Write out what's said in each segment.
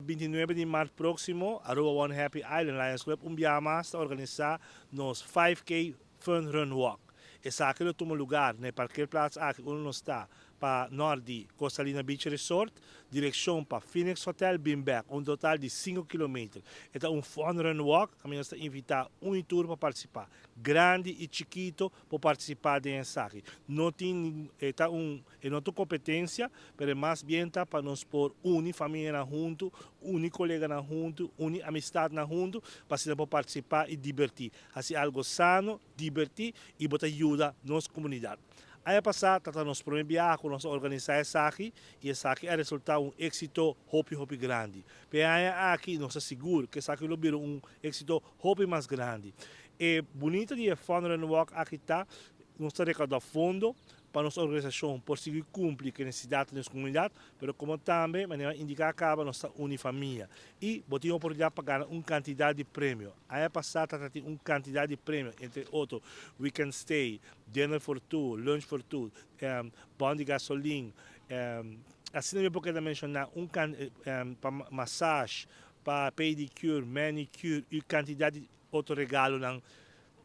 29 de março próximo, Aruba One Happy Island Lions Club, viaje está a organizar nos 5K Fun Run Walk. Essa aqui é o lugar, né, para aquele prazo aqui, onde nós está, para Norte, Costalina Beach Resort, direção para Phoenix Hotel, Bimberg, um total de 5 km. É um fun run walk, a gente está invitar tour para participar. Grande e chiquito para participar de aqui. Não tem não tem competência, mas mais bem para nós pôr família junto, colega junto, amistade junto, para participar e divertir. Assim, algo sano, divertir e botar ajuda à nossa comunidade. Ano passado, nós promovemos nós organizar essa aqui e essa aqui é resultado êxito hopi grande. Mas aqui nós asseguro que essa aqui virou êxito hopi mais grande. E bonito de Fun Run Walk aqui está, nós recaudando fundo para nossa organização conseguir cumprir com a necessidade da nossa comunidade, mas como também, maneira indicar acaba nossa unifamília. E botamos a oportunidade para ganhar uma quantidade de prêmio. Ano passado, tem uma quantidade de prêmio, entre outros, weekend stay, dinner for two, lunch for two, bond de gasolina, assim eu posso mencionar para massagem, para pedicure, manicure e quantidade de outro regalo não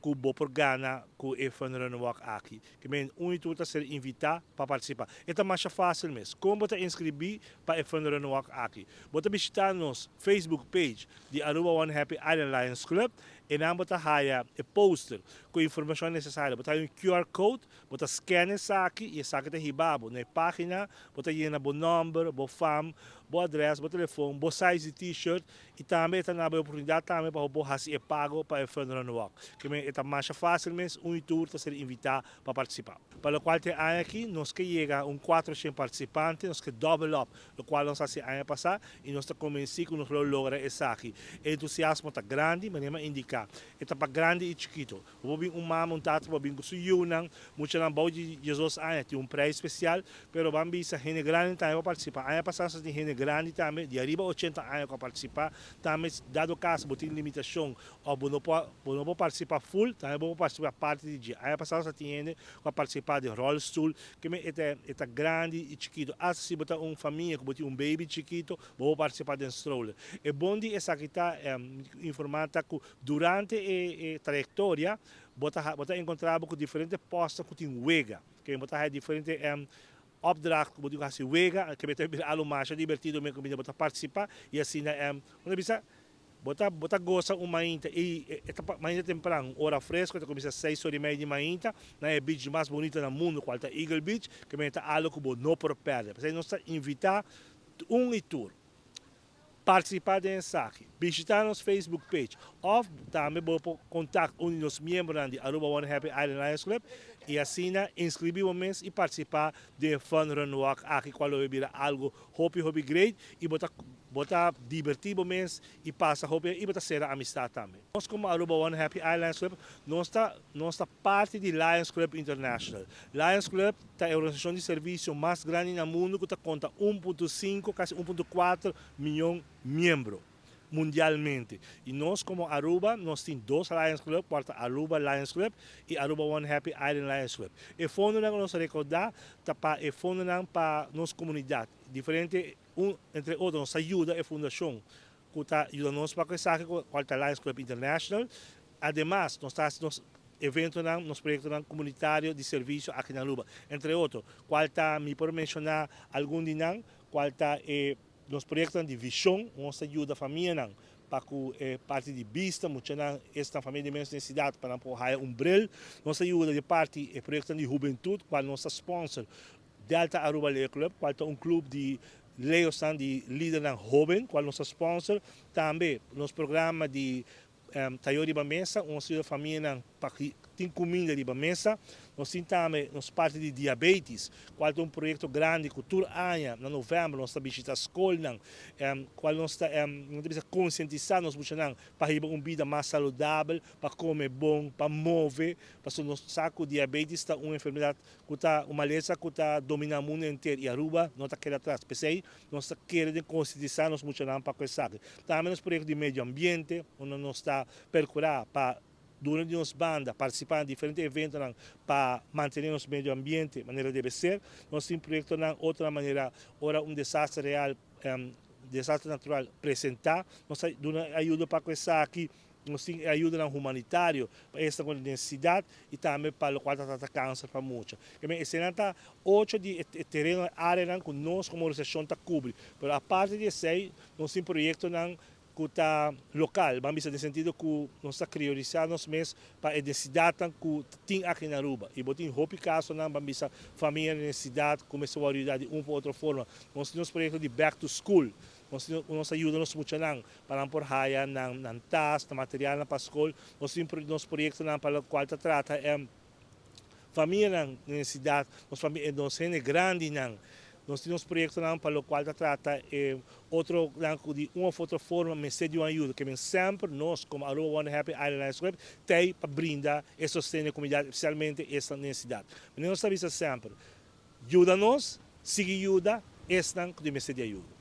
kubo por Ghana com o Fun Run Walk aqui. Que men tudo ser invitar para participar. É mais fácil mesmo. Como você inscrever para o Fun Run Walk aqui? Você visitar nos Facebook page de Aruba One Happy Island Lions Club e não você haya o poster com informação necessária. Você tem um QR Code, você scan essa aqui e essa aqui tem hibabo na página, você llena o número, o fam, o address, o telefone, o size de t-shirt e também tem a oportunidade também para você pago para o Fun Run Walk. Que é mais fácil mesmo, tour a ser invitado para participar. Para o qual tem aqui, nós que chega 400 participantes, nós que double up, o qual nós fazemos ano passado e nós estamos convencidos que nós logramos isso aqui. O entusiasmo está grande, mas não indica. É para grande e chiquito. Vou vir montado, vou vir com o Yunan, muitos não vão de Jesus tem um preço especial, mas vamos ver se gente grande também para participar. Ano passado tem gente grande também, de arriba 80 anos para participar, também dado o caso, tem limitação, ou não pode participar full, também vou participar parte do dia. Aí passado tinha para participar de rollstool, que é grande e chiquito. Se botar uma família, que botar baby chiquito, vou participar de stroller. É bom de essa que está informada que durante a trajetória, você encontrar com diferentes postos que tem wega, que botar diferentes opdracht, que botar assim wega, que vai algo mais divertido mesmo que botar participar e assim quando bisa Bota gosta uma mainta e mainta temprano, hora fresca, começa às 6h30 de manhã, na beach mais bonita do mundo, qual é Eagle Beach, que é algo que você não pode perder. Porque nós invitar tour, participar de ensaio, visitar nosso Facebook page, ou também pode contato um dos membros de Aruba One Happy Island Lions Club e assim inscrever e participar de Fun Run Walk aqui, qual é algo hobby great e botar divertido mesmo e passa hobby e botar ser amistade também. Nós como Aruba One Happy Island Club, nós está parte de Lions Club International. Lions Club é a organização de serviço mais grande no mundo que conta 1,5, quase 1,4 milhão de membros mundialmente. E nós como Aruba, nós temos dois Lions Club, quarta Aruba Lions Club e Aruba One Happy Island Lions Club. E fundo que nós recordar, é fundo para nossa comunidade. Diferente, entre outros, nos ajuda a fundação, que está ajudando nós para essa quarta Lions Club International. Ademais, nós estamos evento nos projetos comunitários de serviço aqui na Aruba. Entre outros, qual está, me por mencionar algum de nós, qual está nos projetos de visão, nós ajuda a família para que parte de vista, muitas esta família de menos necessidade para poder umbrel, nós ajuda de parte de projetos de juventude, qual nossa sponsor Delta Aruba Leo Club, qual é um clube de leos de líder jovem, qual nossa sponsor, também nos programas de Tayo de Bamesa, uma família que tem comida de Bamesa, nós temos também nos parte de diabetes, qual é um projeto grande, cultura ano, no novembro, nós estamos visitando a escola, qual nós estamos conscientizando nós para ter uma vida mais saudável, para comer bom, para mover, porque nós sabemos que diabetes é uma enfermidade, uma doença que está dominando o mundo inteiro e Aruba não está querendo atrás. Por isso, nós queremos conscientizar nós para isso. Também nos projetos de meio ambiente, onde nós está percorrendo para durante nossa banda, participar de diferentes eventos para manter nosso meio ambiente de maneira deve ser. Nós temos projetos de outra maneira, ora desastre real, desastre natural apresentar, nós damos ajuda para começar aqui, nós temos ajuda não humanitário para esta necessidade e também para o qual está câncer para muitos. Esse ano está 8 de terreno área que nós como organização está cobre, mas a parte de 6 nós temos projeto não que está local, vamos no sentido que nós está priorizando mesmo para a necessidade que tem aqui na Aruba. E botem roupa caso não vamos a família necessidade começou a ajudar de uma ou outra forma. Nós temos projeto de back to school. Nós ajudamos muito para por raia na tas, na material para a escola. Nós temos projeto para o qual trata família necessidade, nós é grande não. Nós temos projeto para o qual trata outro de uma ou outra forma me de uma ajuda que sempre nós como Aruba One Happy Island Lions Club tem para brindar e sostener a comunidade, especialmente essa necessidade. Mas nós sabemos sempre, ajuda-nos, siga ajuda, esta que me de ajuda.